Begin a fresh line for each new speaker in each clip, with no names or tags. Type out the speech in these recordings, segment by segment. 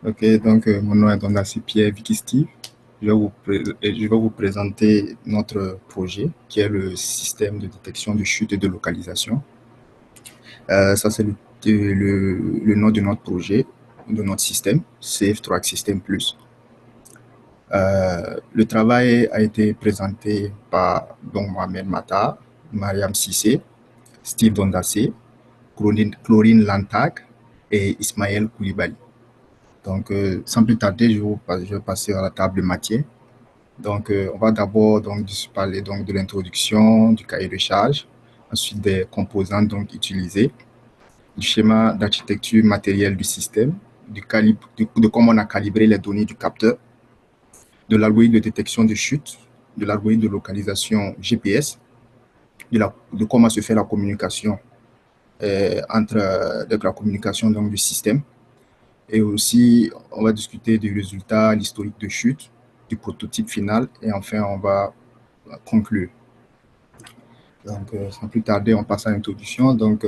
Ok, donc mon nom est Dondaci Pierre Vicky Steve. Je vais vous présenter notre projet qui est le système de détection de chute et de localisation. Ça, c'est le nom de notre projet, de notre système, Safe Track System Plus. Le travail a été présenté par donc, Mohamed Mata, Mariam Sissé, Steve Dondaci, Chlorine Lantag et Ismaël Koulibaly. Donc, sans plus tarder, je vais passer à la table de matière. Donc, on va d'abord donc parler donc de l'introduction, du cahier de charge, ensuite des composants donc utilisés, du schéma d'architecture matérielle du système, de comment on a calibré les données du capteur, de l'algorithme de détection de chute, de l'algorithme de localisation GPS, de comment se fait la communication entre la communication donc du système. Et aussi, on va discuter du résultat, l'historique de chute, du prototype final, et enfin, on va conclure. Donc, sans plus tarder, on passe à l'introduction. Donc,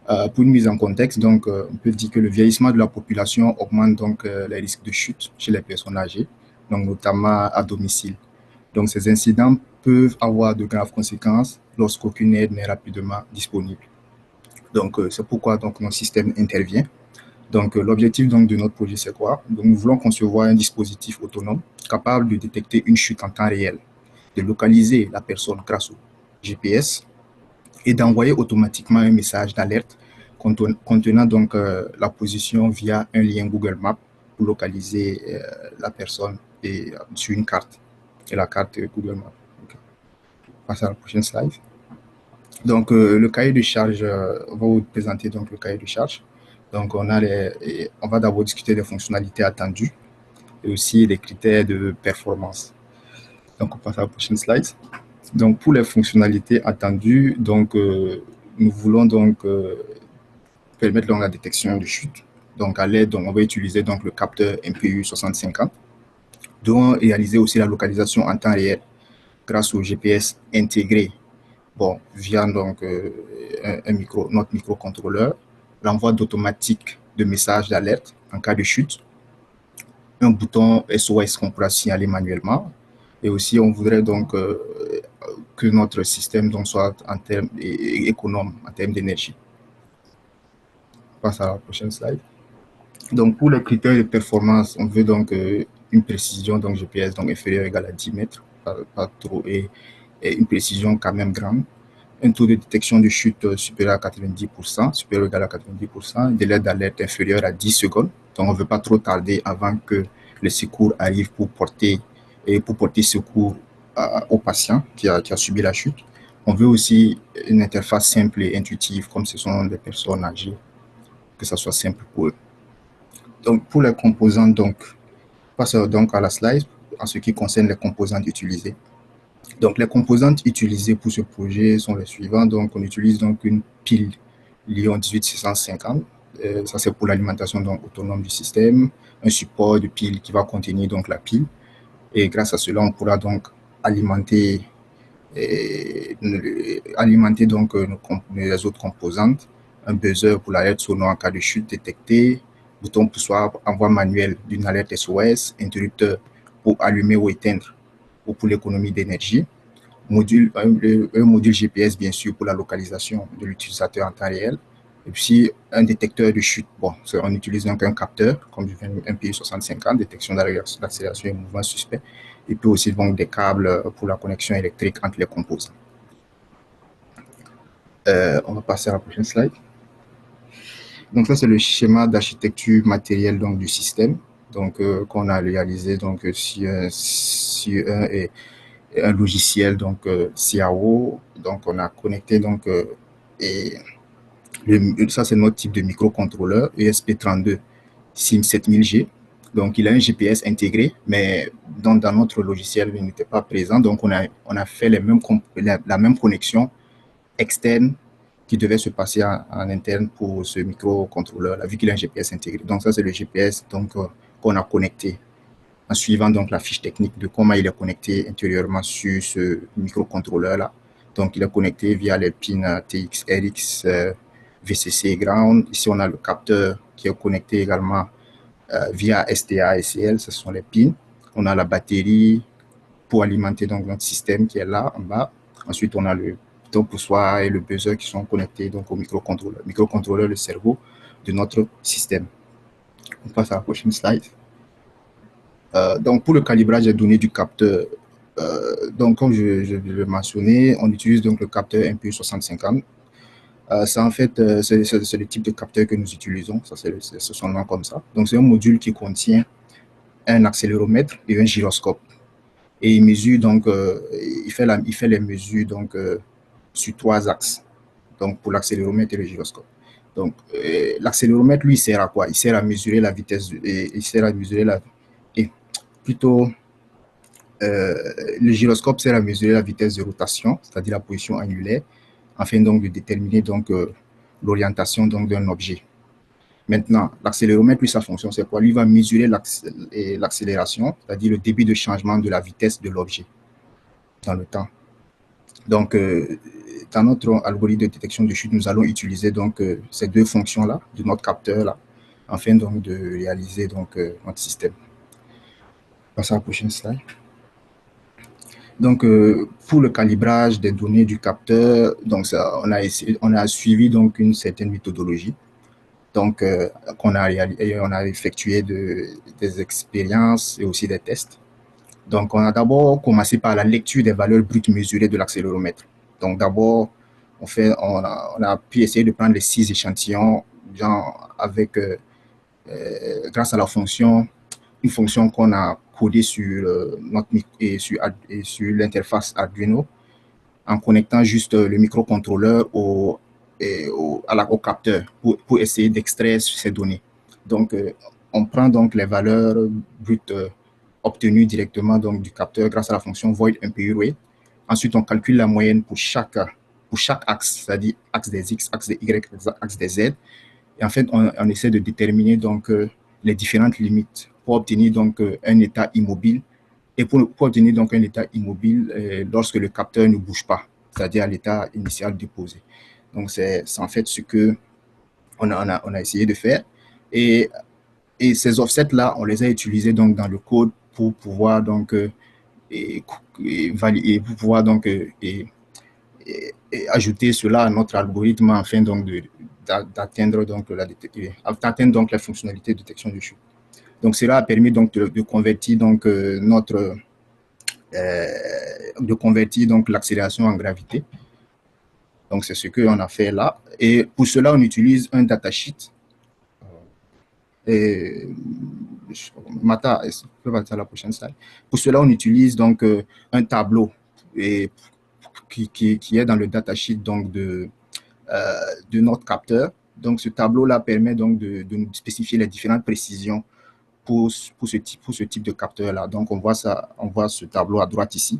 pour une mise en contexte, donc, on peut dire que le vieillissement de la population augmente donc les risques de chute chez les personnes âgées, donc notamment à domicile. Donc, ces incidents peuvent avoir de graves conséquences lorsqu'aucune aide n'est rapidement disponible. Donc, c'est pourquoi donc, notre système intervient. Donc, l'objectif donc, de notre projet, c'est quoi? Donc, nous voulons concevoir un dispositif autonome capable de détecter une chute en temps réel, de localiser la personne grâce au GPS et d'envoyer automatiquement un message d'alerte contenant donc la position via un lien Google Maps pour localiser la personne sur une carte, et la carte Google Maps. Okay. On passe à la prochaine slide. Donc, le cahier de charge, on va vous présenter donc le cahier de charge. Donc, on va d'abord discuter des fonctionnalités attendues et aussi des critères de performance. Donc, on passe à la prochaine slide. Donc, pour les fonctionnalités attendues, donc, nous voulons donc permettre donc, la détection de chute. Donc, à l'aide, on va utiliser donc le capteur MPU 6050, dont réaliser aussi la localisation en temps réel grâce au GPS intégré. Bon, via donc notre microcontrôleur, l'envoi d'automatique de messages d'alerte en cas de chute, un bouton SOS qu'on pourra signaler manuellement, et aussi on voudrait donc que notre système donc, soit en termes économe en termes d'énergie. On passe à la prochaine slide. Donc pour les critères de performance, on veut donc une précision donc GPS donc inférieure ou égale à 10 mètres, pas trop, et une précision quand même grande. Un taux de détection de chute supérieur à 90%, supérieur ou égal à 90%, un délai d'alerte inférieur à 10 secondes. Donc, on ne veut pas trop tarder avant que le secours arrive pour porter secours au patient qui a subi la chute. On veut aussi une interface simple et intuitive, comme ce sont des personnes âgées, que ça soit simple pour eux. Donc, pour les composants, donc, passe donc à la slide en ce qui concerne les composantes utilisées. Donc, les composantes utilisées pour ce projet sont les suivantes. Donc, on utilise donc une pile Lion 18650. Ça, c'est pour l'alimentation donc autonome du système. Un support de pile qui va contenir donc la pile. Et grâce à cela, on pourra donc alimenter donc les autres composantes. Un buzzer pour l'alerte sonore en cas de chute détectée. Bouton poussoir envoi manuel d'une alerte SOS. Interrupteur pour allumer ou éteindre ou pour l'économie d'énergie. Un module GPS, bien sûr, pour la localisation de l'utilisateur en temps réel. Et puis, un détecteur de chute. Bon, on utilise donc un capteur, comme je viens de MPI 6050, détection d'accélération et mouvement suspect. Et puis aussi donc, des câbles pour la connexion électrique entre les composants. On va passer à la prochaine slide. Donc, ça, c'est le schéma d'architecture matérielle donc, du système qu'on a réalisé donc, sur un logiciel donc CAO. Donc on a connecté donc ça c'est notre type de microcontrôleur ESP32 SIM 7000G. Donc il a un GPS intégré, mais dans notre logiciel il n'était pas présent. Donc on a fait la même connexion externe qui devait se passer en interne pour ce microcontrôleur, vu qu'il a un GPS intégré. Donc ça c'est le GPS donc qu'on a connecté en suivant donc la fiche technique de comment il est connecté intérieurement sur ce microcontrôleur-là. Donc, il est connecté via les pins TX, RX, VCC et Ground. Ici, on a le capteur qui est connecté également via STA et CL, ce sont les pins. On a la batterie pour alimenter donc notre système qui est là en bas. Ensuite, on a le bouton poussoir et le buzzer qui sont connectés donc au microcontrôleur. Le microcontrôleur, le cerveau de notre système. On passe à la prochaine slide. Donc, pour le calibrage des données du capteur, donc comme je l'ai mentionné, on utilise donc le capteur MPU6050. C'est en fait, c'est le type de capteur que nous utilisons, ça c'est son nom comme ça. Donc, c'est un module qui contient un accéléromètre et un gyroscope. Et il mesure donc, il fait les mesures donc sur 3 axes. Donc, pour l'accéléromètre et le gyroscope. Donc, l'accéléromètre, lui, il sert à quoi? Il sert à mesurer la vitesse, il sert à mesurer et plutôt, le gyroscope sert à mesurer la vitesse de rotation, c'est-à-dire la position angulaire, afin donc de déterminer donc l'orientation donc d'un objet. Maintenant, l'accéléromètre, lui, sa fonction, c'est quoi? Lui va mesurer l'accélération, c'est-à-dire le débit de changement de la vitesse de l'objet dans le temps. Donc, dans notre algorithme de détection de chute, nous allons utiliser donc ces deux fonctions-là de notre capteur-là, afin donc de réaliser donc notre système. Passe à la prochaine slide. Donc, pour le calibrage des données du capteur, donc ça, on a suivi donc une certaine méthodologie. Donc, on a effectué des expériences et aussi des tests. Donc, on a d'abord commencé par la lecture des valeurs brutes mesurées de l'accéléromètre. Donc, d'abord, on a pu essayer de prendre les 6 échantillons, genre avec, grâce à une fonction qu'on a codée sur sur l'interface Arduino, en connectant juste le microcontrôleur au capteur pour essayer d'extraire ces données. Donc, on prend donc les valeurs brutes obtenues directement donc, du capteur grâce à la fonction void MPU. Ensuite, on calcule la moyenne pour chaque axe, c'est-à-dire axe des X, axe des Y, axe des Z. Et en fait, on essaie de déterminer donc les différentes limites pour obtenir donc un état immobile et pour obtenir donc un état immobile lorsque le capteur ne bouge pas, c'est-à-dire à l'état initial déposé. Donc, c'est en fait ce que on a essayé de faire. Et ces offsets-là, on les a utilisés donc dans le code pour pouvoir donc valider, pour pouvoir donc ajouter cela à notre algorithme afin donc d'atteindre donc la fonctionnalité de détection de chute. Donc, cela a permis donc de convertir donc l'accélération en gravité. Donc, c'est ce qu'on a fait là. Et pour cela, on utilise un datasheet. Mata, est-ce que tu peux passer à la prochaine slide? Pour cela, on utilise donc un tableau qui est dans le datasheet donc de notre capteur. Donc, ce tableau-là permet donc de nous spécifier les différentes précisions pour ce type de capteur-là. Donc, on voit ce tableau à droite ici.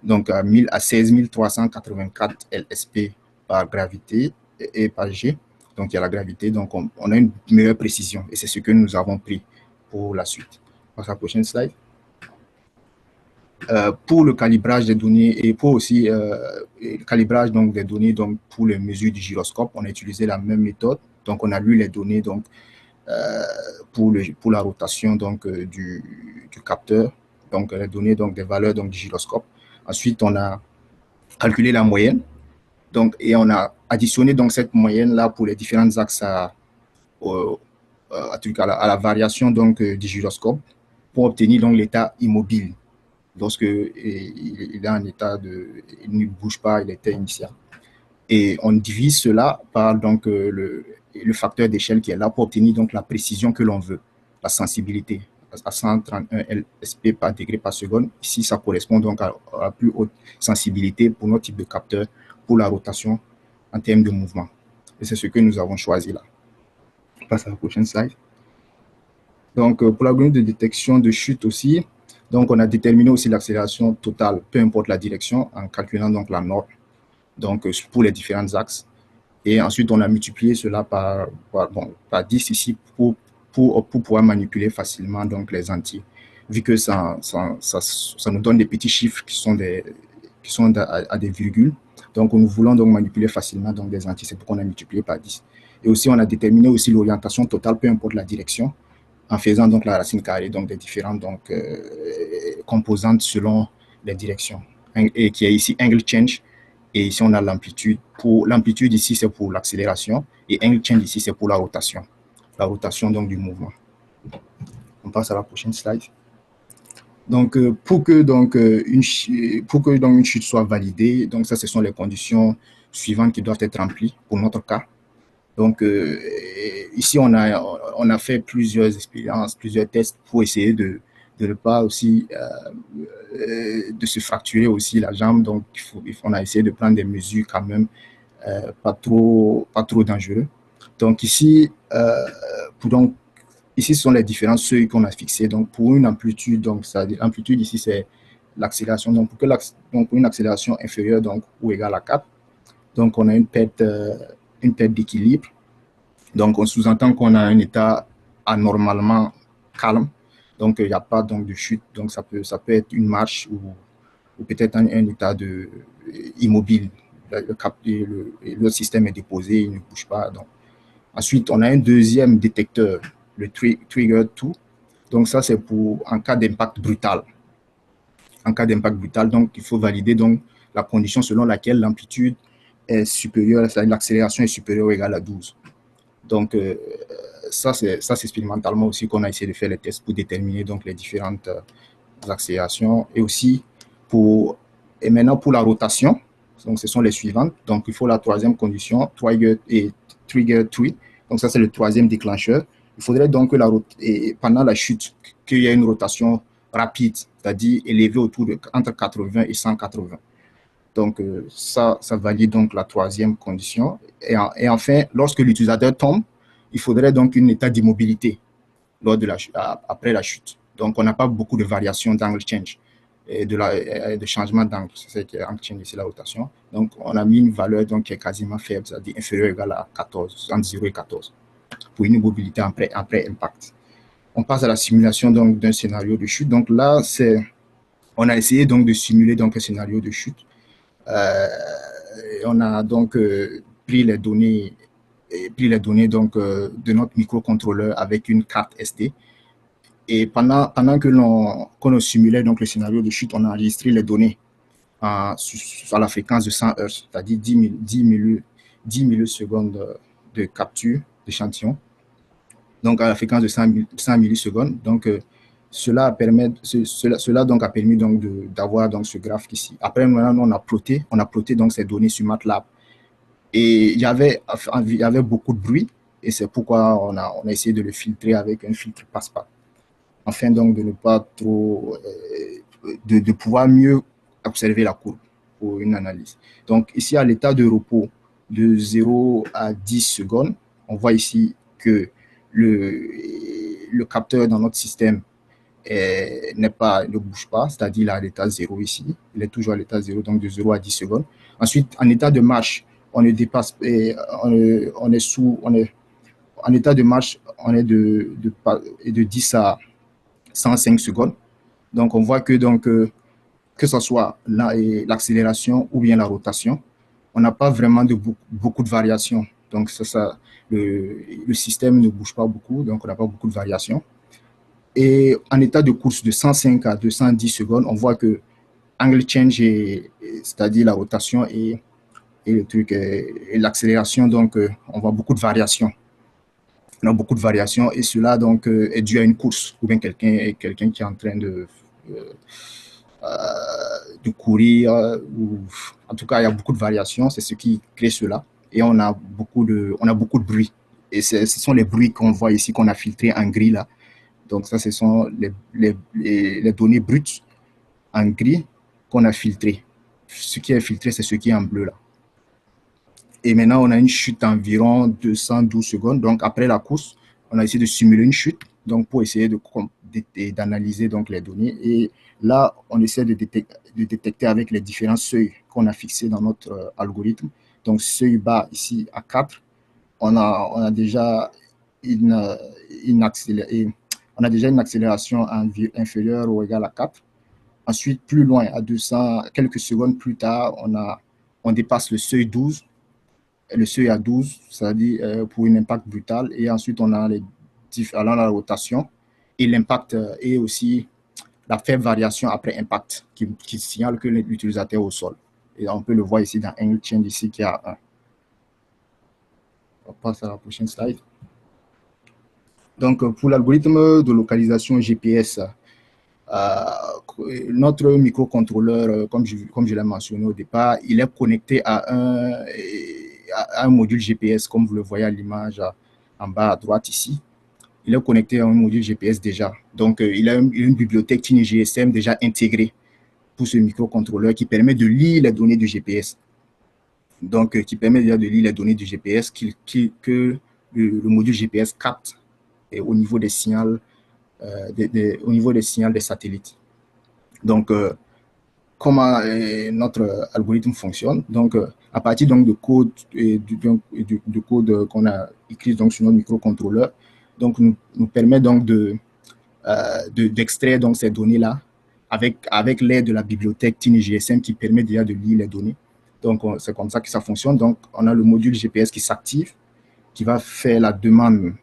Donc, à 16 384 LSP par gravité et par G. Donc, il y a la gravité. Donc, on a une meilleure précision. Et c'est ce que nous avons pris pour la suite. On passe à la prochaine slide. Pour le calibrage des données et pour aussi le calibrage donc, des données donc, pour les mesures du gyroscope, on a utilisé la même méthode. Donc, on a lu les données donc, pour la rotation donc, du capteur, donc les données donc, des valeurs donc, du gyroscope. Ensuite, on a calculé la moyenne donc, et on a additionné donc, cette moyenne-là pour les différents axes à la variation donc, du gyroscope pour obtenir donc, l'état immobile. Lorsque il est en état il ne bouge pas, il était initial. Et on divise cela par donc, le facteur d'échelle qui est là pour obtenir donc, la précision que l'on veut, la sensibilité à 131 LSP par degré par seconde. Ici, ça correspond donc à la plus haute sensibilité pour notre type de capteur pour la rotation en termes de mouvement. Et c'est ce que nous avons choisi là. On passe à la prochaine slide. Donc, pour l'algorithme de détection de chute aussi, donc on a déterminé aussi l'accélération totale, peu importe la direction, en calculant donc la norme, donc pour les différents axes. Et ensuite, on a multiplié cela par 10 ici pour pouvoir manipuler facilement donc, les entiers, vu que ça nous donne des petits chiffres qui sont à des virgules. Donc, nous voulons donc manipuler facilement donc, des entiers. C'est pourquoi on a multiplié par 10. Et aussi, on a déterminé aussi l'orientation totale, peu importe la direction. en faisant donc la racine carrée donc des différentes donc, composantes selon les directions. Et qui est ici angle change. Et ici, on a l'amplitude. Pour l'amplitude, ici, c'est pour l'accélération. Et angle change, ici, c'est pour la rotation. La rotation donc, du mouvement. On passe à la prochaine slide. Donc, pour que une chute soit validée, donc ça, ce sont les conditions suivantes qui doivent être remplies pour notre cas. Donc, ici, on a fait plusieurs expériences, plusieurs tests pour essayer de ne pas aussi de se fracturer aussi la jambe. Donc, on a essayé de prendre des mesures quand même pas trop dangereux. Donc, ici, ici, ce sont les différents seuils qu'on a fixés. Donc, pour une amplitude, donc, l'amplitude ici, c'est l'accélération. Donc, pour une accélération inférieure donc, ou égale à 4, donc, on a une perte d'équilibre. Donc, on sous-entend qu'on a un état anormalement calme. Donc, il n'y a pas donc, de chute. Donc, ça peut être une marche ou peut-être un état immobile. Le système est déposé, il ne bouge pas. Donc. Ensuite, on a un deuxième détecteur, le trigger 2. Donc, ça, c'est pour en cas d'impact brutal. En cas d'impact brutal, donc, il faut valider donc, la condition selon laquelle l'amplitude est supérieure, l'accélération est supérieure ou égale à 12. Donc, ça, c'est expérimentalement aussi qu'on a essayé de faire les tests pour déterminer donc, les différentes accélérations. Et aussi, maintenant, pour la rotation, donc ce sont les suivantes. Donc, il faut la troisième condition, trigger 3. Donc, ça, c'est le troisième déclencheur. Il faudrait donc que pendant la chute, qu'il y ait une rotation rapide, c'est-à-dire élevée entre 80 et 180. Donc, ça valide donc la troisième condition. Et enfin, lorsque l'utilisateur tombe, il faudrait donc un état d'immobilité après la chute. Donc, on n'a pas beaucoup de variations d'angle change et de changement d'angle. C'est ça qui est angle change, c'est la rotation. Donc, on a mis une valeur donc, qui est quasiment faible, c'est-à-dire inférieure ou égale à 14, entre 0 et 14, pour une immobilité après impact. On passe à la simulation donc, d'un scénario de chute. Donc là, on a essayé donc, de simuler donc, un scénario de chute. On a donc pris les données donc, de notre microcontrôleur avec une carte SD. Et pendant qu'on simulait donc, le scénario de chute, on a enregistré les données à la fréquence de 100 Hz, c'est-à-dire 10 millisecondes de capture d'échantillon. Donc, à la fréquence de 100 millisecondes. Donc, cela a permis donc d'avoir donc ce graphe ici. Après, maintenant, on a ploté donc ces données sur MATLAB. Et il y avait beaucoup de bruit, et c'est pourquoi on a essayé de le filtrer avec un filtre passe-pas, afin donc de ne pas trop, de pouvoir mieux observer la courbe pour une analyse. Donc ici, à l'état de repos de 0 à 10 secondes, on voit ici que le capteur dans notre système ne bouge pas, c'est-à-dire à l'état 0 ici. Il est toujours à l'état 0, donc de 0 à 10 secondes. Ensuite, en état de marche, en état de marche, on est de 10 à 105 secondes. Donc, on voit que ce soit l'accélération ou bien la rotation, on n'a pas vraiment beaucoup de variations. Donc, le système ne bouge pas beaucoup, donc on n'a pas beaucoup de variations. Et en état de course de 105 à 210 secondes, on voit que angle change, c'est-à-dire la rotation et le truc, et l'accélération, donc on voit beaucoup de variations. On a beaucoup de variations et cela donc est dû à une course ou bien quelqu'un qui est en train de courir, ou en tout cas il y a beaucoup de variations, c'est ce qui crée cela, et on a beaucoup de bruit, et ce sont les bruits qu'on voit ici, qu'on a filtrés en gris là. Donc ça, ce sont les données brutes en gris qu'on a filtrées. Ce qui est filtré, c'est ce qui est en bleu là. Et maintenant, on a une chute d'environ 212 secondes. Donc après la course, on a essayé de simuler une chute, donc pour essayer d'analyser donc les données. Et là, on essaie de détecter avec les différents seuils qu'on a fixés dans notre algorithme. Donc seuil bas ici à 4, on a déjà une accélération inférieure ou égale à 4. Ensuite, plus loin, à 200, quelques secondes plus tard, on dépasse le seuil 12. Le seuil à 12, c'est-à-dire pour un impact brutal. Et ensuite, on a la rotation. et l'impact et aussi la faible variation après impact qui signale que l'utilisateur est au sol. Et on peut le voir ici dans Angle Change ici qui a 1. On passe à la prochaine slide. Donc, pour l'algorithme de localisation GPS, notre microcontrôleur, comme je l'ai mentionné au départ, il est connecté à un module GPS, comme vous le voyez à l'image en bas à droite ici. Il est connecté à un module GPS déjà. Donc, il a une bibliothèque Tiny GSM déjà intégrée pour ce microcontrôleur qui permet de lire les données du GPS. Donc, qui permet déjà de lire les données du GPS que le module GPS capte au niveau des signaux, au niveau des signaux des satellites. Donc, comment notre algorithme fonctionne. Donc, à partir donc, de code, du code qu'on a écrit donc, sur notre microcontrôleur, donc, nous permet donc d'extraire donc, ces données-là avec l'aide de la bibliothèque Tiny GSM qui permet déjà de lire les données. Donc, c'est comme ça que ça fonctionne. Donc, on a le module GPS qui s'active, qui va faire la demande,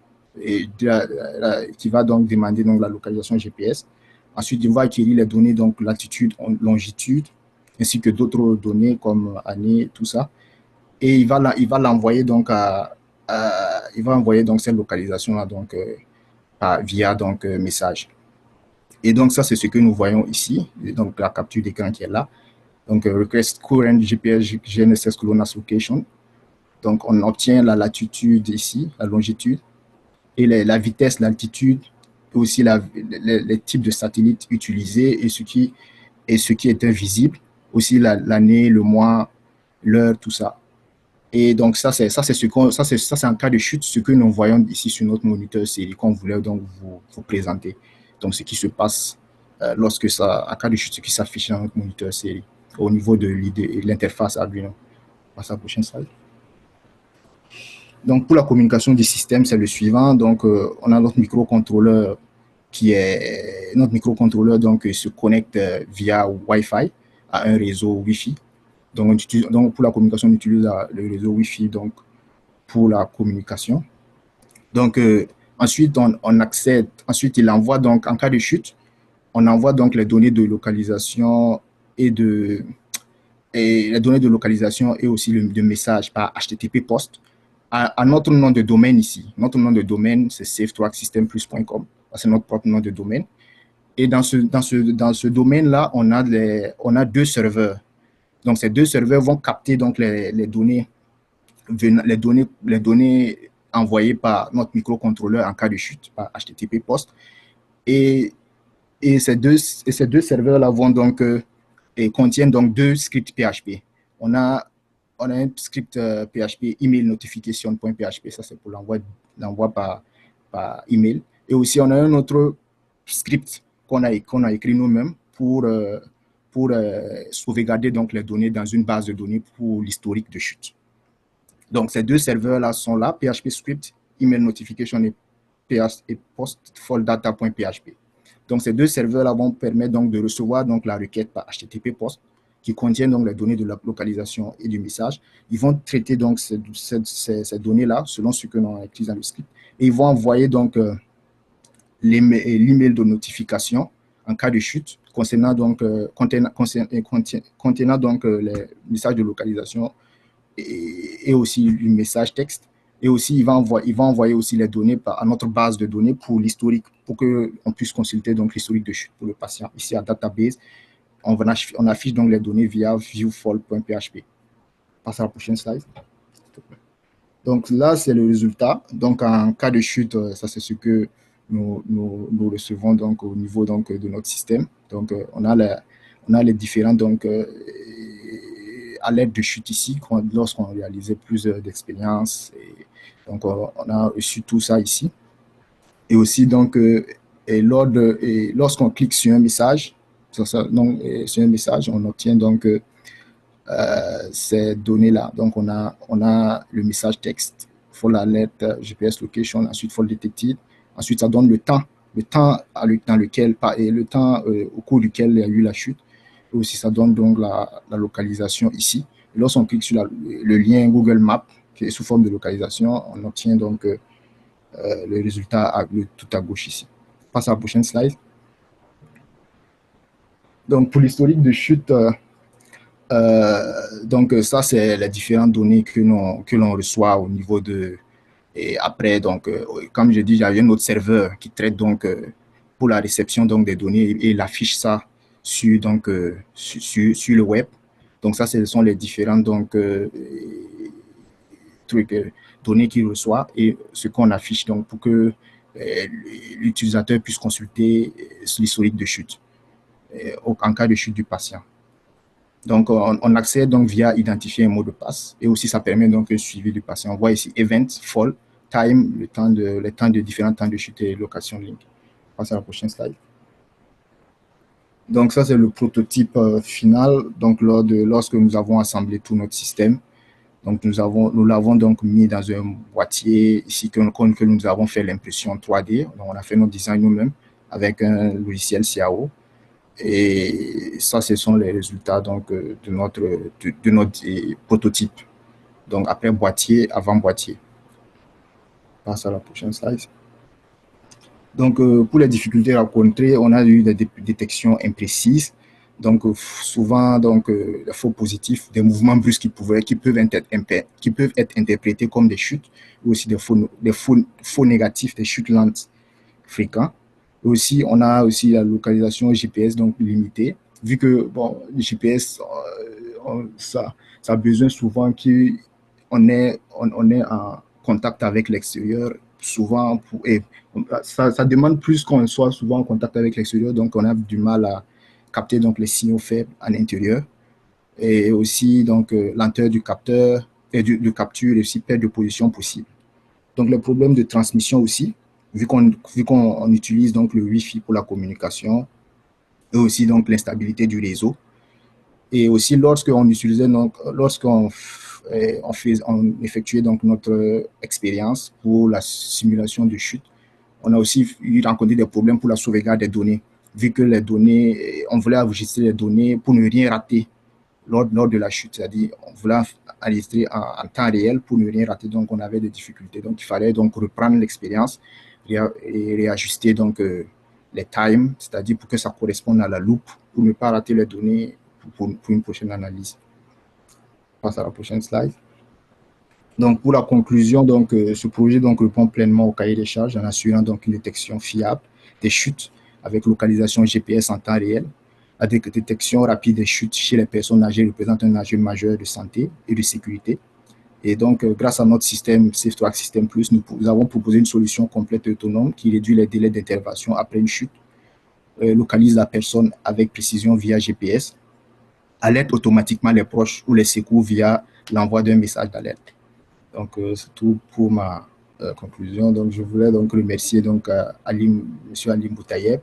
qui va donc demander donc, la localisation GPS. Ensuite, il va acquérir les données, donc latitude, longitude, ainsi que d'autres données comme année, tout ça. Et il va l'envoyer donc il va envoyer donc cette localisation-là donc, via donc, message. Et donc, ça, c'est ce que nous voyons ici. Et donc, la capture d'écran qui est là. Donc, request current GPS GNSS GLONASS location. Donc, on obtient la latitude ici, la longitude, et la vitesse, l'altitude, aussi les types de satellites utilisés et ce qui était visible, aussi l'année, le mois, l'heure, tout ça. Et donc, ça, c'est en cas de chute, ce que nous voyons ici sur notre moniteur série qu'on voulait donc vous présenter. Donc, ce qui se passe lorsque ça, en cas de chute, ce qui s'affiche dans notre moniteur série au niveau de l'interface Arduino. On passe à la prochaine slide. Donc, pour la communication du système, c'est le suivant. Donc, on a notre microcontrôleur donc, se connecte via Wi-Fi à un réseau Wi-Fi. Donc, pour la communication, on utilise le réseau Wi-Fi donc, pour la communication. Donc, ensuite, on accède. Ensuite, il envoie donc, en cas de chute, on envoie donc les données de localisation et les données de localisation et aussi le message par HTTP post à notre nom de domaine ici. Notre nom de domaine, c'est safetracksystemplus.com. C'est notre propre nom de domaine. Et dans ce domaine-là, on a 2 serveurs. Donc, ces 2 serveurs vont capter donc, les données envoyées par notre microcontrôleur en cas de chute, par HTTP post. Et ces deux serveurs-là vont donc contiennent donc 2 scripts PHP. On a un script PHP email notification.php, ça c'est pour l'envoi par email. Et aussi, on a un autre script qu'on a écrit nous-mêmes pour sauvegarder donc les données dans une base de données pour l'historique de chute. Donc, ces 2 serveurs-là sont là, PHP script, email notification et postfoldata.php. Donc, ces 2 serveurs-là vont permettre donc, de recevoir donc, la requête par HTTP post qui contient donc, les données de la localisation et du message. Ils vont traiter donc, ces données-là selon ce que l'on a écrit dans le script. Et ils vont envoyer donc l'email de notification en cas de chute contenant donc, les messages de localisation et aussi le message texte. Et aussi, il va envoyer aussi les données à notre base de données pour l'historique, pour qu'on puisse consulter donc l'historique de chute pour le patient. Ici, à Database, on affiche donc les données via viewfold.php. Passe à la prochaine slide. Donc là, c'est le résultat. Donc, en cas de chute, ça, c'est ce que nous recevons donc, au niveau donc, de notre système. Donc, on a les différents donc, alertes de chute ici lorsqu'on réalisait plus d'expériences. Donc, on a reçu tout ça ici. Et aussi, donc, lorsqu'on clique sur un message, sur un message, on obtient donc ces données-là. Donc, on a le message texte, for alert, GPS location, ensuite for detected. Ensuite, ça donne le temps dans lequel, et le temps au cours duquel il y a eu la chute. Et aussi, ça donne donc la localisation ici. Et lorsqu'on clique sur le lien Google Maps, qui est sous forme de localisation, on obtient donc le résultat tout à gauche ici. Passe à la prochaine slide. Donc, pour l'historique de chute, donc ça, c'est les différentes données que l'on reçoit au niveau de... Et après, donc, comme je dis, j'avais un autre serveur qui traite donc pour la réception donc, des données et il affiche ça sur, donc, sur le web. Donc, ça, ce sont les différentes donc, trucs, données qu'il reçoit et ce qu'on affiche donc, pour que l'utilisateur puisse consulter l'historique de chute en cas de chute du patient. Donc, on accède donc via identifier un mot de passe et aussi ça permet donc un suivi du patient. On voit ici event, fall, time, les temps de différents temps de chute et location link. On passe à la prochaine slide. Donc, ça, c'est le prototype final. Donc, lorsque nous avons assemblé tout notre système, donc nous l'avons donc mis dans un boîtier ici que nous avons fait l'impression 3D. Donc, on a fait notre design nous-mêmes avec un logiciel CAO. Et ça, ce sont les résultats donc, de notre prototype. Donc, après boîtier, avant boîtier. On passe à la prochaine slide. Donc, pour les difficultés rencontrées, on a eu des détections imprécises. Donc, souvent, donc, les faux positifs, des mouvements brusques qui peuvent être interprétés comme des chutes, ou aussi des faux négatifs, des chutes lentes fréquents. Et aussi, on a aussi la localisation GPS donc limitée, vu que bon, le GPS, ça a besoin souvent qu'on est en contact avec l'extérieur, souvent, et ça demande plus qu'on soit souvent en contact avec l'extérieur, donc on a du mal à capter donc, les signaux faibles à l'intérieur. Et aussi, donc, lenteur du capteur et de capture et aussi perte de position possible. Donc, les problèmes de transmission aussi, vu qu'on utilise donc le Wi-Fi pour la communication, et aussi donc l'instabilité du réseau. Et aussi lorsqu'on on effectuait donc notre expérience pour la simulation de chute, on a aussi rencontré des problèmes pour la sauvegarde des données, vu que les données, on voulait enregistrer les données pour ne rien rater lors de la chute, c'est-à-dire on voulait enregistrer en temps réel pour ne rien rater, donc on avait des difficultés. Donc il fallait donc reprendre l'expérience et réajuster donc les times, c'est-à-dire pour que ça corresponde à la loupe, pour ne pas rater les données pour une prochaine analyse. On passe à la prochaine slide. Donc pour la conclusion, donc, ce projet donc, répond pleinement au cahier des charges en assurant donc, une détection fiable des chutes avec localisation GPS en temps réel. La détection rapide des chutes chez les personnes âgées représente un enjeu majeur de santé et de sécurité. Et donc, grâce à notre système SafeTrack System Plus, nous avons proposé une solution complète et autonome qui réduit les délais d'intervention après une chute, localise la personne avec précision via GPS, alerte automatiquement les proches ou les secours via l'envoi d'un message d'alerte. Donc, c'est tout pour ma conclusion. Donc, je voulais donc remercier donc, M. Alim Boutayeb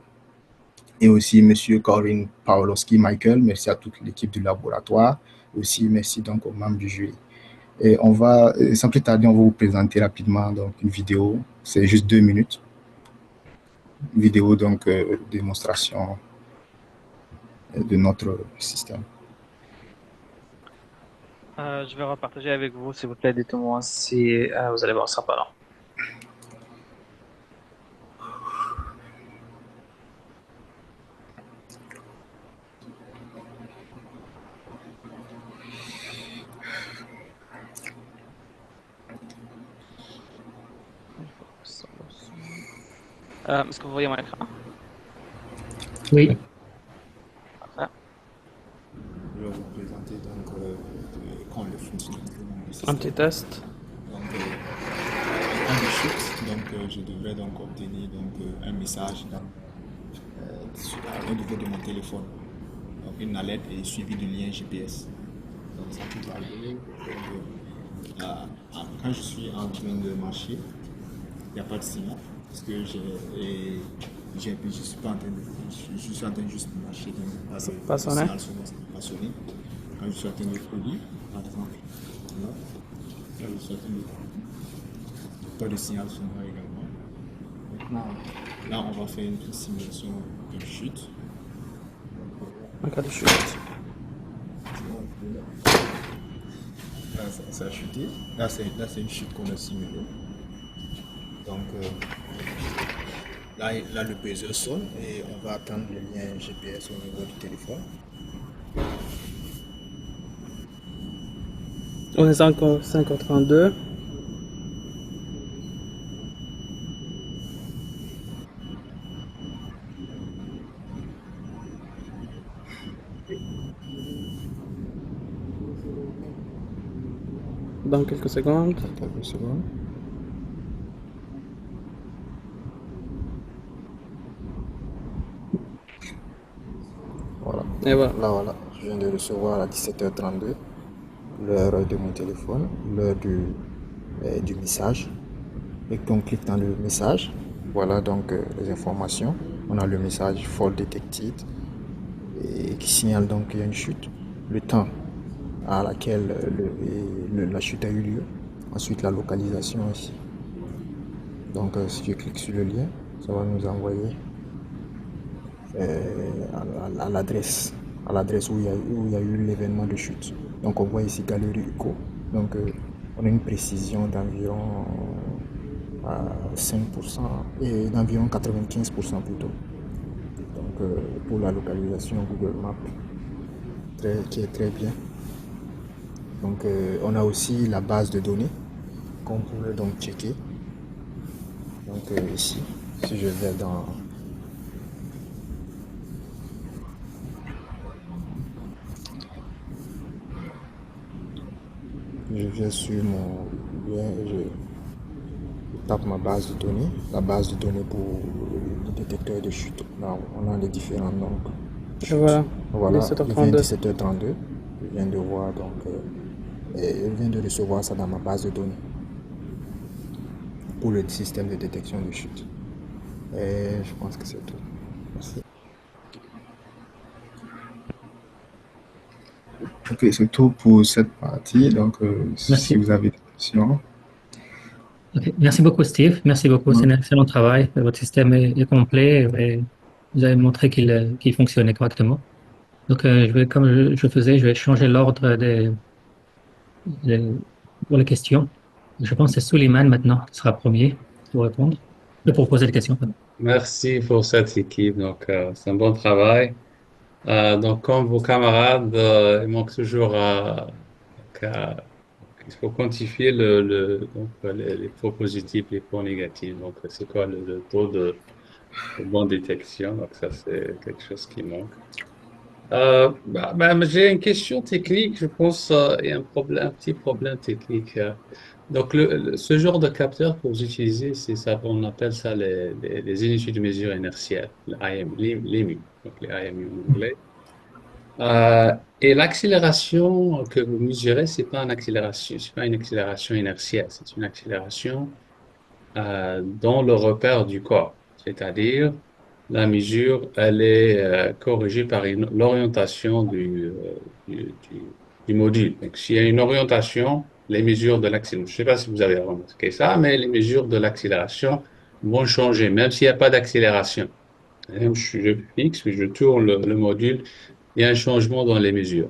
et aussi M. Corinne Pawlowski-Michael. Merci à toute l'équipe du laboratoire. Aussi, merci donc aux membres du jury. Et on va, sans plus tarder, on va vous présenter rapidement donc, une vidéo. C'est juste 2 minutes. Une vidéo donc démonstration de notre système.
Je vais repartager avec vous, s'il vous plaît. Dites-moi si vous allez voir ça pas là. Est-ce que vous voyez mon écran?
Oui.
Parfait.
Je vais vous présenter donc quand le fonctionnement du système.
Un petit test.
Donc, quand je chute, donc je devrais donc obtenir donc, un message au niveau de mon téléphone. Donc, une alerte est suivie du lien GPS. Donc, ça peut arriver. Quand je suis en train de marcher, il n'y a pas de signal parce que je suis pas en train de juste marcher. Donc,
Pas sonné.
Pas sonné. Quand je suis en train de courir, par exemple, là, quand je suis en train de courir, pas de signal sonore également. Maintenant, là, on va faire une simulation de chute.
Un cas de chute.
Là, ça a chuté. Là, c'est une chute qu'on a simulée. Donc, Là, le buzzer sonne et on va attendre le lien GPS au niveau du téléphone.
On est encore 5h32. Dans quelques secondes.
Quelques secondes. Voilà.
Et voilà.
Là, voilà. Je viens de recevoir à 17h32 l'heure de mon téléphone, l'heure du message. Et qu'on clique dans le message. Voilà donc les informations. On a le message Fall Detected et qui signale donc qu'il y a une chute. Le temps à laquelle la chute a eu lieu. Ensuite, la localisation ici. Donc, si je clique sur le lien, ça va nous envoyer à l'adresse où il y a eu l'événement de chute. Donc, on voit ici Galerie Uco. Donc, on a une précision d'environ 5% et d'environ 95% plutôt. Donc, pour la localisation Google Maps, qui est très bien. Donc, on a aussi la base de données qu'on pourrait donc checker. Donc, ici, si je vais dans je viens sur mon lien et je tape ma base de données, la base de données pour le détecteur de chute. Là, on a les différents noms.
Et voilà.
Voilà,
17h32.
17h32. Je viens de voir donc, et je viens de recevoir ça dans ma base de données pour le système de détection de chute. Et je pense que c'est tout. Merci. Ok, c'est tout pour cette partie. Donc, si
Merci.
vous avez des questions.
Ok. Merci beaucoup, Steve. Merci beaucoup. C'est un excellent travail. Votre système est complet et vous avez montré qu'il fonctionnait correctement. Donc, comme je faisais, je vais changer l'ordre pour les questions. Je pense que c'est Suleiman maintenant qui sera premier pour répondre, pour poser les questions. Pardon.
Merci pour cette équipe. Donc, c'est un bon travail. Donc, comme vos camarades, il manque toujours donc, il faut quantifier donc, les faux positifs, les faux négatifs. Donc, c'est quoi le taux de bonne détection? Donc, ça, c'est quelque chose qui manque. J'ai une question technique. Je pense il y a un petit problème technique. Donc, ce genre de capteur que vous utilisez, c'est ça, on appelle ça les unités de mesure inertielle, les l'IMU, donc les IMU en anglais. Et l'accélération que vous mesurez, c'est pas une accélération inertielle, c'est une accélération dans le repère du corps. C'est-à-dire, la mesure, elle est corrigée par l'orientation du module. Donc, s'il y a une orientation, les mesures de l'accélération, je ne sais pas si vous avez remarqué ça, mais les mesures de l'accélération vont changer, même s'il n'y a pas d'accélération. Je fixe, je tourne le module, il y a un changement dans les mesures.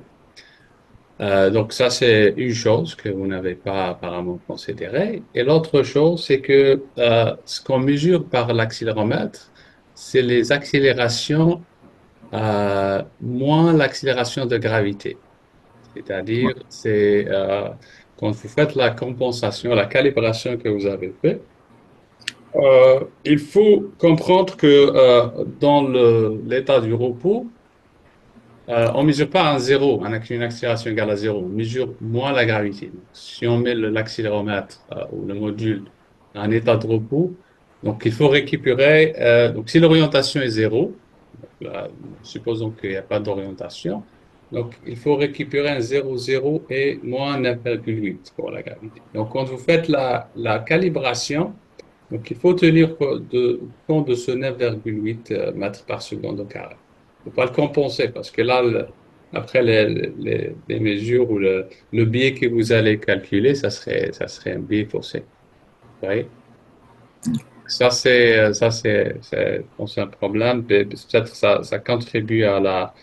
Donc ça, c'est une chose que vous n'avez pas apparemment considérée. Et l'autre chose, c'est que ce qu'on mesure par l'accéléromètre, c'est les accélérations moins l'accélération de gravité. C'est-à-dire, c'est quand vous faites la compensation, la calibration que vous avez fait, il faut comprendre que dans l'état du repos, on mesure pas un zéro, une accélération égale à zéro. On mesure moins la gravité. Donc, si on met l'accéléromètre ou le module en état de repos, donc il faut récupérer. Donc si l'orientation est zéro, là, supposons qu'il n'y a pas d'orientation, donc il faut récupérer un 0,0 et moins 9,8 pour la gravité. Donc quand vous faites la calibration, donc il faut tenir compte de ce 9,8 mètres par seconde au carré. Faut pas le compenser parce que là, après les mesures ou le biais que vous allez calculer, ça serait un biais faussé. Vous voyez? Je pense, c'est un problème. Peut-être ça contribue à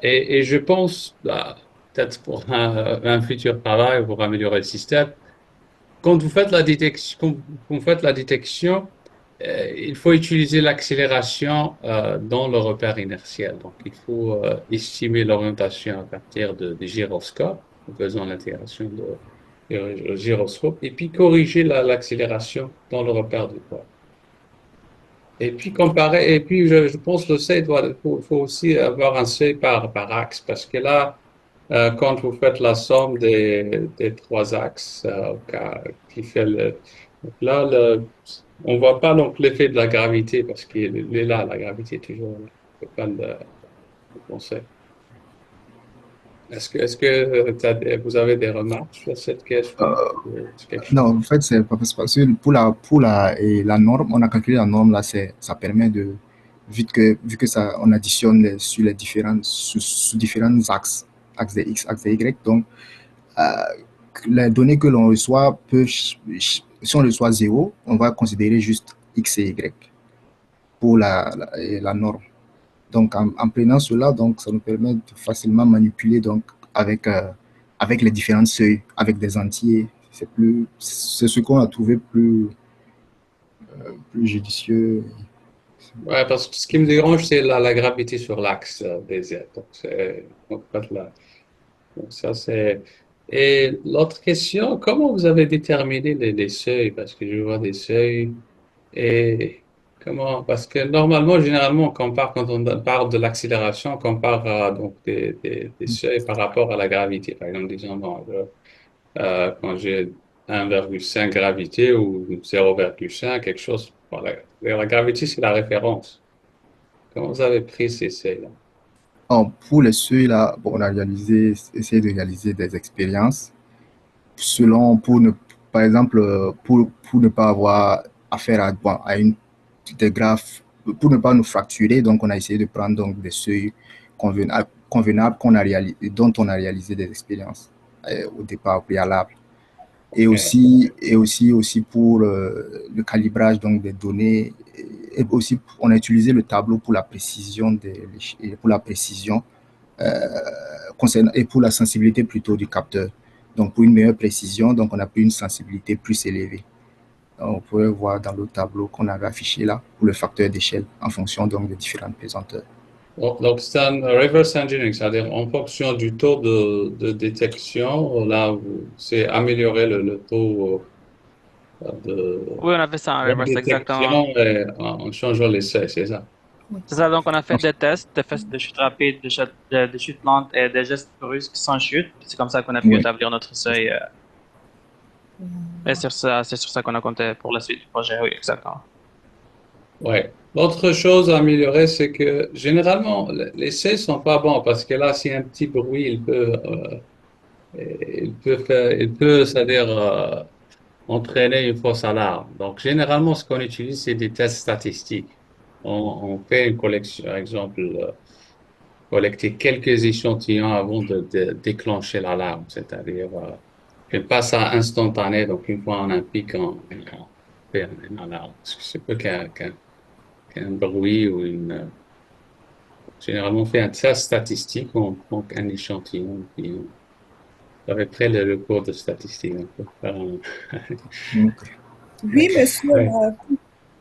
et je pense, peut-être pour un futur travail, pour améliorer le système, quand vous faites la détection, il faut utiliser l'accélération dans le repère inertiel. Donc, il faut estimer l'orientation à partir de gyroscope, en faisant l'intégration de gyroscope, et puis corriger l'accélération dans le repère du corps. Et puis comparer, et puis je pense que le seuil faut aussi avoir un seuil par axe, parce que là, quand vous faites la somme des trois axes qui fait donc là, on voit pas donc l'effet de la gravité, parce qu'il est là, la gravité est toujours là. On peut pas le penser. Est-ce que vous avez des remarques sur cette question?
Non, en fait, c'est parce que et la norme, on a calculé la norme là, ça permet de, vu que ça, on additionne sur les sur différents axes de X, axes de Y, donc, les données que l'on reçoit si on reçoit 0, on va considérer juste X et Y pour la norme. Donc, en prenant cela, donc, ça nous permet de facilement manipuler donc, avec les différents seuils, avec des entiers. C'est ce qu'on a trouvé plus judicieux.
Ouais, parce que ce qui me dérange, c'est la gravité sur l'axe des Z. Donc, ça, c'est. Et l'autre question, comment vous avez déterminé les seuils? Parce que je vois des seuils. Et comment? Parce que normalement, généralement, on compare, quand on parle de l'accélération, on compare donc des seuils par rapport à la gravité. Par exemple, disons, bon, quand j'ai 1,5 gravité ou 0,5, quelque chose. Voilà. La gravité, c'est la référence. Comment vous avez pris ces seuils-là?
Pour les seuils, là, bon, on a essayé de réaliser des expériences par exemple, pour ne pas avoir affaire à des graphes, pour ne pas nous fracturer, donc on a essayé de prendre donc, des seuils convenables dont on a réalisé des expériences au départ préalable. Et aussi pour le calibrage donc, des données. Et aussi, on a utilisé le tableau pour la précision, et pour la sensibilité plutôt du capteur. Donc, pour une meilleure précision, donc on a pris une sensibilité plus élevée. Donc, on pourrait voir dans le tableau qu'on avait affiché là, pour le facteur d'échelle, en fonction donc des différentes pesanteurs.
Donc, c'est un reverse engineering, c'est-à-dire en fonction du taux de détection, là, c'est améliorer le taux de
Oui, on a fait ça en reverse, exactement.
détection en changeant les seuils, c'est ça?
C'est ça, donc on a fait des tests, de chute rapide, de chute lente et des gestes brusques sans chute. C'est comme ça qu'on a pu établir notre seuil. Et c'est sur ça qu'on a compté pour la suite du projet, oui, exactement.
Ouais. L'autre chose à améliorer, c'est que généralement, les seuils sont pas bons parce que là, s'il y a un petit bruit, c'est-à-dire entraîner une fausse alarme. Donc, généralement, ce qu'on utilise, c'est des tests statistiques. On fait une collection, par exemple, collecter quelques échantillons avant de déclencher l'alarme, c'est-à-dire pas ça instantané. Donc, une fois on implique, on fait une alarme. Parce que c'est peu qu'un bruit ou généralement, on fait un test statistique, on prend un échantillon, puis on à peu près le cours de statistique.
Oui, monsieur.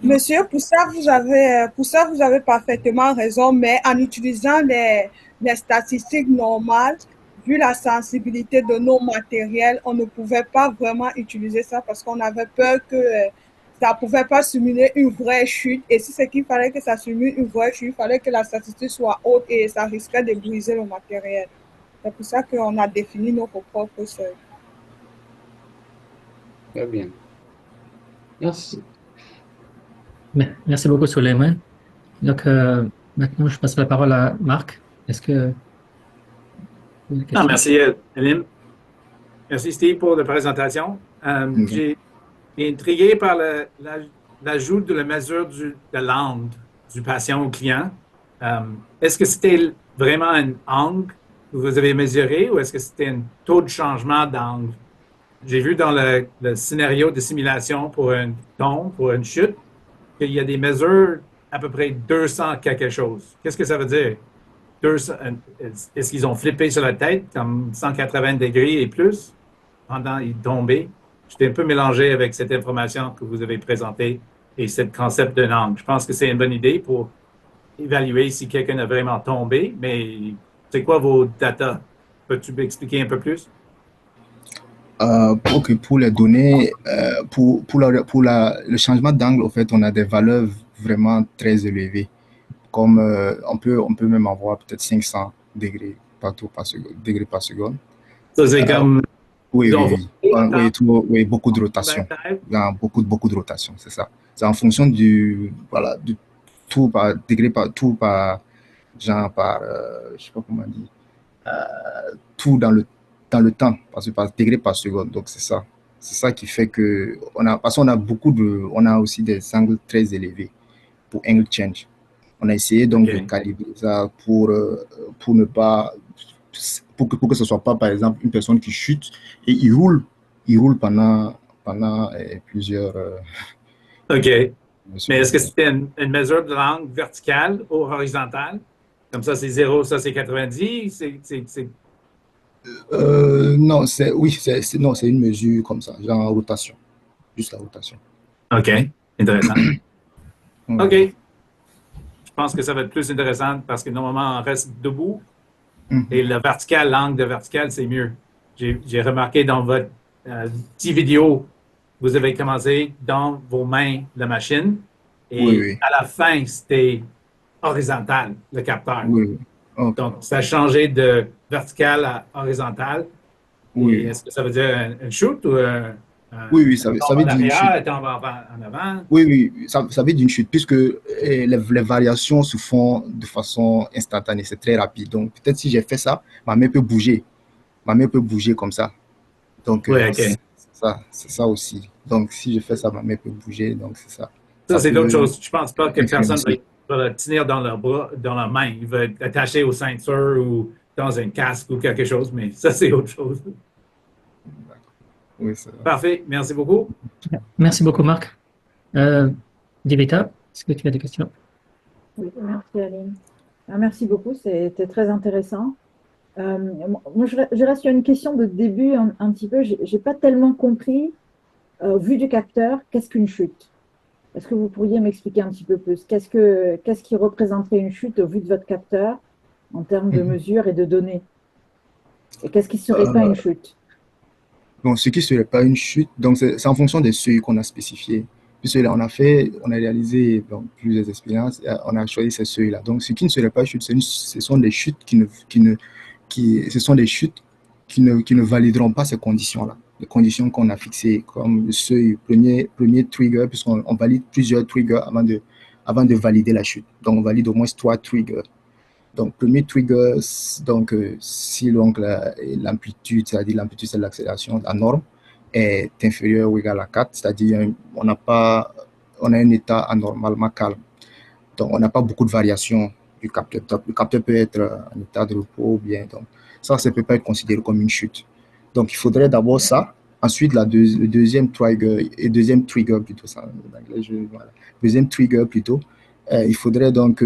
Monsieur, pour ça, vous avez parfaitement raison, mais en utilisant les statistiques normales, vu la sensibilité de nos matériels, on ne pouvait pas vraiment utiliser ça parce qu'on avait peur que ça ne pouvait pas simuler une vraie chute. Et si c'est qu'il fallait que ça simule une vraie chute, il fallait que la statistique soit haute et ça risquait de briser le matériel. C'est pour ça qu'on a défini notre propre seuil.
Très bien. Merci.
Merci beaucoup, Suleiman. Donc, maintenant, je passe la parole à Marc. Est-ce que...
merci, Eline. Merci, Steve, pour la présentation. J'ai été intrigué par l'ajout de la mesure de l'angle du patient au client. Est-ce que c'était vraiment un angle que vous avez mesuré ou est-ce que c'était un taux de changement d'angle? J'ai vu dans le scénario de simulation pour un tombe, pour une chute, qu'il y a des mesures à peu près 200 quelque chose. Qu'est-ce que ça veut dire? Est-ce qu'ils ont flippé sur la tête comme 180 degrés et plus pendant qu'ils tombaient? J'étais un peu mélangé avec cette information que vous avez présentée. et ce concept d'un angle. Je pense que c'est une bonne idée pour évaluer si quelqu'un a vraiment tombé, mais c'est quoi vos data? Peux-tu m'expliquer un peu plus?
Pour les données, le changement d'angle, en fait, on a des valeurs vraiment très élevées. Comme on peut même avoir peut-être 500 degrés degrés par seconde.
Ça, c'est comme
Oui,
dans
oui, oui. Oui, beaucoup de rotation. Beaucoup de rotation, c'est ça. C'est en fonction voilà, du tout par degré genre je sais pas comment on dit, tout dans le temps, parce que par degré par seconde. Donc, c'est ça. C'est ça qui fait que parce qu'on a on a aussi des angles très élevés pour angle change. On a essayé donc de calibrer ça pour ne pas, pour que ce soit pas, par exemple, une personne qui chute et il roule pendant plusieurs.
OK. Mais est-ce que c'était une mesure de l'angle verticale ou horizontale? Comme ça, c'est 0, ça, c'est 90?
Non, non, c'est une mesure comme ça, genre en rotation. Juste la rotation.
OK. Intéressant.
Ouais.
OK. Je pense que ça va être plus intéressant parce que normalement, on reste debout et le vertical, l'angle de vertical, c'est mieux. J'ai remarqué dans votre petite vidéo, vous avez commencé dans vos mains la machine et
Oui.
à la fin, c'était horizontal, le capteur.
Oui. Okay.
Donc, ça a changé de vertical à horizontal.
Oui.
Et est-ce que ça veut dire un shoot ou
oui, ça veut dire une chute.
En avant?
Oui, ça veut dire une chute, puisque les variations se font de façon instantanée, c'est très rapide. Donc, peut-être si j'ai fait ça, ma main peut bouger. Ma main peut bouger comme ça. Donc,
oui, okay.
c'est ça aussi. Donc, si je fais ça, ma main peut bouger. Donc, c'est ça.
Ça, c'est d'autres choses. Je ne pense pas que personne va le tenir dans leur bras, dans la main. Il va être attaché aux ceintures ou dans un casque ou quelque chose, mais ça, c'est autre chose.
Oui,
parfait. Merci beaucoup.
Merci beaucoup, Marc. Divita, est-ce que tu as des questions?
Oui, merci, Aline. Merci beaucoup, c'était très intéressant. Moi, je reste sur une question de début un petit peu. Je n'ai pas tellement compris, vu du capteur, qu'est-ce qu'une chute? Est-ce que vous pourriez m'expliquer un petit peu plus? Qu'est-ce qui représenterait une chute au vu de votre capteur en termes de mesures et de données? Et qu'est-ce qui ne serait pas une chute?
Bon, ce qui ne serait pas une chute, donc c'est en fonction des seuils qu'on a spécifiés. Puisque là, on a réalisé plusieurs expériences, on a choisi ces seuils-là. Donc, ce qui ne serait pas une chute, ce sont des chutes qui ne valideront pas ces conditions-là. Les conditions qu'on a fixées, comme le seuil, premier trigger, puisqu'on valide plusieurs triggers avant de valider la chute. Donc, on valide au moins 3 triggers. Donc, premier trigger, donc, si l'amplitude, c'est-à-dire l'amplitude, c'est l'accélération, la norme, est inférieure ou égale à 4, c'est-à-dire on a un état anormalement calme. Donc, on n'a pas beaucoup de variations du capteur. Donc, le capteur peut être en état de repos ou bien. Donc, ça ne peut pas être considéré comme une chute. Donc, il faudrait d'abord ça. Ensuite, le deuxième trigger plutôt, ça, en anglais, deuxième trigger plutôt, il faudrait donc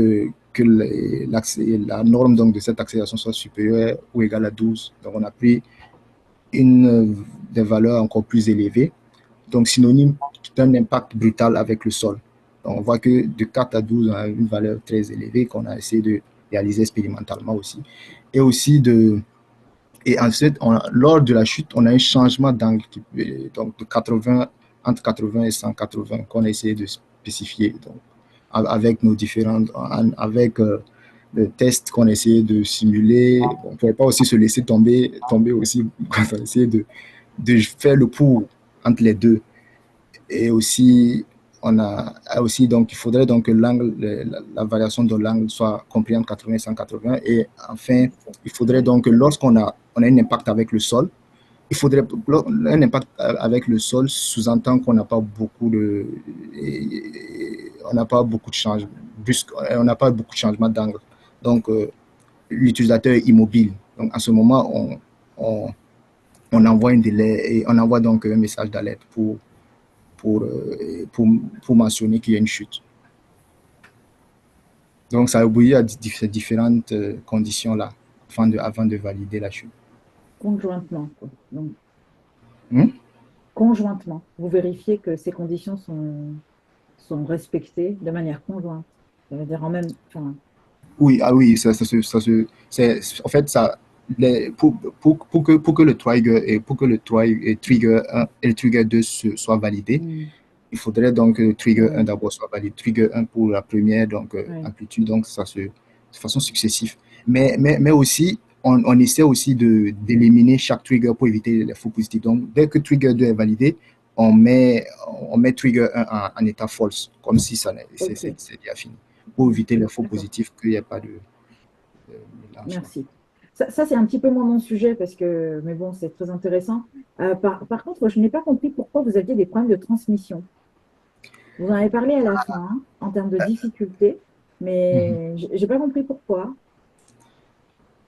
que la norme donc, de cette accélération soit supérieure ou égale à 12. Donc, on a pris des valeurs encore plus élevées, donc synonyme d'un impact brutal avec le sol. Donc, on voit que de 4 à 12, on a une valeur très élevée qu'on a essayé de réaliser expérimentalement aussi. Et ensuite, lors de la chute, on a un changement d'angle donc entre 80 et 180 qu'on a essayé de spécifier. Donc, avec nos avec le test qu'on a essayé de simuler. On ne pouvait pas aussi se laisser tomber aussi quand on a essayé de faire le pour entre les deux. Et aussi, donc, il faudrait donc que la variation de l'angle soit comprise entre 80 et 180. Et enfin, il faudrait donc que lorsqu'on a un impact avec le sol, un impact avec le sol sous-entend qu'on n'a pas beaucoup de changements brusques, on n'a pas beaucoup de changements d'angle. Donc, l'utilisateur est immobile. Donc, à ce moment, on envoie un délai et on envoie donc un message d'alerte pour mentionner qu'il y a une chute. Donc, ça obéit à ces différentes conditions-là avant de valider la chute.
Conjointement. Donc, conjointement. Vous vérifiez que ces conditions sont respectés de manière conjointe. Ça veut dire en même temps.
Oui, ah oui, en fait, pour que le trigger trigger 1 et le trigger 2 soient validés, il faudrait donc que le trigger 1 d'abord soit validé. Trigger 1 pour la première donc, amplitude, donc ça de façon successive. Mais aussi, on essaie aussi d'éliminer chaque trigger pour éviter les faux positifs. Donc, dès que trigger 2 est validé, on met trigger 1 en état false, comme si c'est déjà fini, pour éviter les faux positifs, qu'il n'y ait pas de mélange.
Merci. Ça c'est un petit peu moins mon sujet, mais bon, c'est très intéressant. Par contre, je n'ai pas compris pourquoi vous aviez des problèmes de transmission. Vous en avez parlé à la fin, en termes de difficultés, mais je n'ai pas compris pourquoi.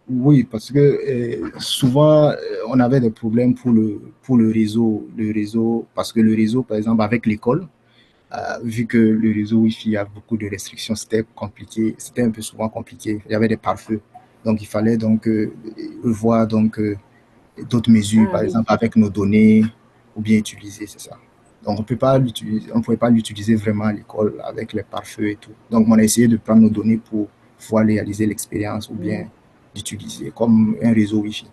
Oui, parce que souvent, on avait des problèmes pour le réseau. Parce que le réseau, par exemple, avec l'école, vu que le réseau Wi-Fi a beaucoup de restrictions, c'était compliqué. C'était un peu souvent compliqué. Il y avait des pare-feux. Donc, il fallait donc revoir d'autres mesures, par exemple, avec nos données, ou bien utiliser, c'est ça. Donc, on ne pouvait pas l'utiliser vraiment à l'école avec les pare-feux et tout. Donc, on a essayé de prendre nos données pour pouvoir réaliser l'expérience ou bien d'utiliser comme un réseau Wi-Fi.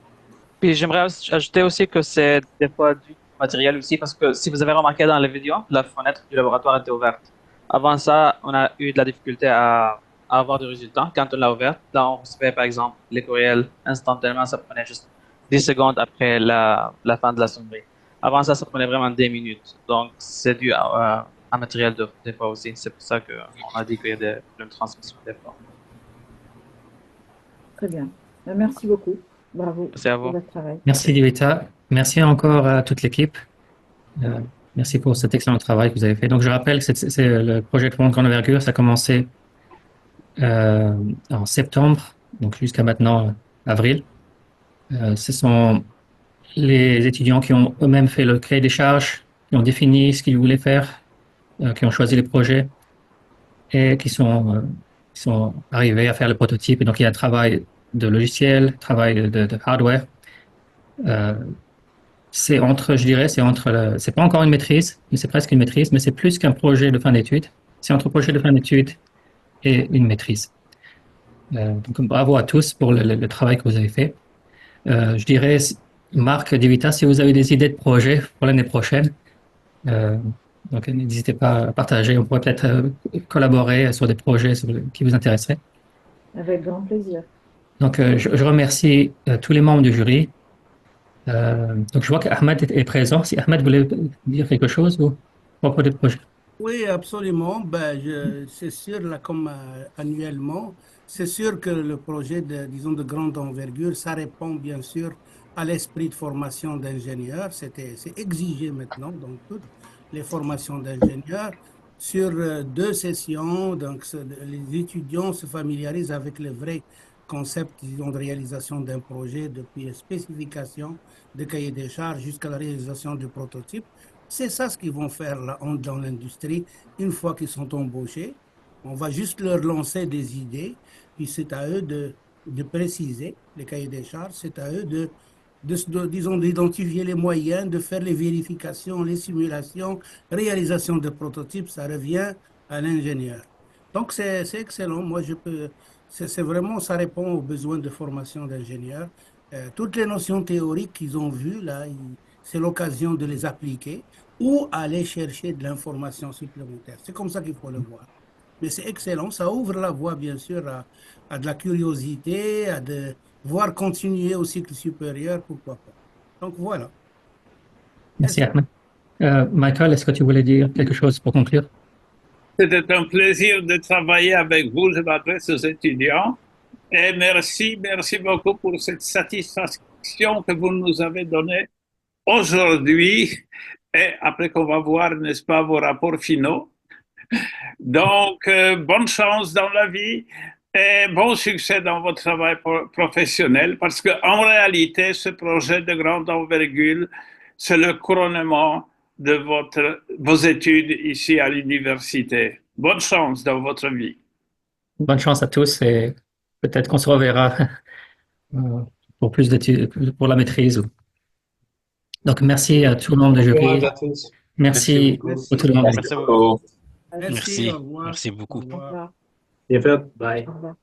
Puis j'aimerais ajouter aussi que c'est des fois du matériel aussi, parce que si vous avez remarqué dans la vidéo, la fenêtre du laboratoire était ouverte. Avant ça, on a eu de la difficulté à avoir des résultats. Quand on l'a ouverte, là on recevait par exemple les courriels instantanément, ça prenait juste 10 secondes après la fin de la sonnerie. Avant ça, ça prenait vraiment 10 minutes. Donc c'est dû à matériel des fois aussi. C'est pour ça qu'on a dit qu'il y a des problèmes de transmission des fois.
Très bien. Merci beaucoup. Bravo
Merci à vous.
pour votre travail.
Merci, Divita. Merci encore à toute l'équipe. Merci pour cet excellent travail que vous avez fait. Donc, je rappelle que c'est le projet de grande envergure. Ça a commencé en septembre, donc jusqu'à maintenant, avril. Ce sont les étudiants qui ont eux-mêmes fait le cahier des charges, qui ont défini ce qu'ils voulaient faire, qui ont choisi les projets et qui sont arrivés à faire le prototype. Et donc, il y a un travail de logiciel, travail de hardware. C'est c'est pas encore une maîtrise, mais c'est presque une maîtrise, mais c'est plus qu'un projet de fin d'études. C'est entre projet de fin d'études et une maîtrise. Donc, bravo à tous pour le travail que vous avez fait. Je dirais, Marc, Divita, si vous avez des idées de projets pour l'année prochaine, donc n'hésitez pas à partager. On pourrait peut-être collaborer sur des projets qui vous intéresseraient.
Avec grand plaisir.
Donc, je remercie tous les membres du jury. Donc, je vois qu'Ahmed est présent. Si Ahmed voulait dire quelque chose ou propos des projets.
Oui, absolument. C'est sûr, là, comme annuellement, c'est sûr que le projet disons, de grande envergure, ça répond bien sûr à l'esprit de formation d'ingénieurs. C'est exigé maintenant dans toutes les formations d'ingénieurs. Sur 2 sessions, donc, les étudiants se familiarisent avec les vrais concepts, disons, de réalisation d'un projet, depuis spécification de cahier des charges jusqu'à la réalisation du prototype. C'est ça ce qu'ils vont faire là, dans l'industrie une fois qu'ils sont embauchés. On va juste leur lancer des idées, puis c'est à eux de préciser les cahiers des charges, c'est à eux disons, d'identifier les moyens, de faire les vérifications, les simulations, réalisation de prototypes, ça revient à l'ingénieur. Donc c'est excellent. Moi, c'est vraiment, ça répond aux besoins de formation d'ingénieurs. Toutes les notions théoriques qu'ils ont vues là, c'est l'occasion de les appliquer ou aller chercher de l'information supplémentaire. C'est comme ça qu'il faut le voir. Mais c'est excellent, ça ouvre la voie bien sûr à de la curiosité, à de voir continuer au cycle supérieur, pourquoi pas. Donc voilà.
Merci Ahmed. Michael, est-ce que tu voulais dire quelque chose pour conclure?
C'était un plaisir de travailler avec vous, je m'adresse aux étudiants. Et merci beaucoup pour cette satisfaction que vous nous avez donnée aujourd'hui, et après qu'on va voir, n'est-ce pas, vos rapports finaux. Donc, bonne chance dans la vie et bon succès dans votre travail professionnel, parce qu'en réalité, ce projet de grande envergure, c'est le couronnement de vos études ici à l'université. Bonne chance dans votre vie.
Bonne chance à tous et peut-être qu'on se reverra pour plus d'études, pour la maîtrise. Donc, merci à tout le monde du jury.
Merci à tous.
Merci à tout le monde.
Merci beaucoup.
Merci,
Merci.
au revoir.
Merci
Au
beaucoup.
Au
revoir.
revoir.
Bien fait. Bye.
Au revoir.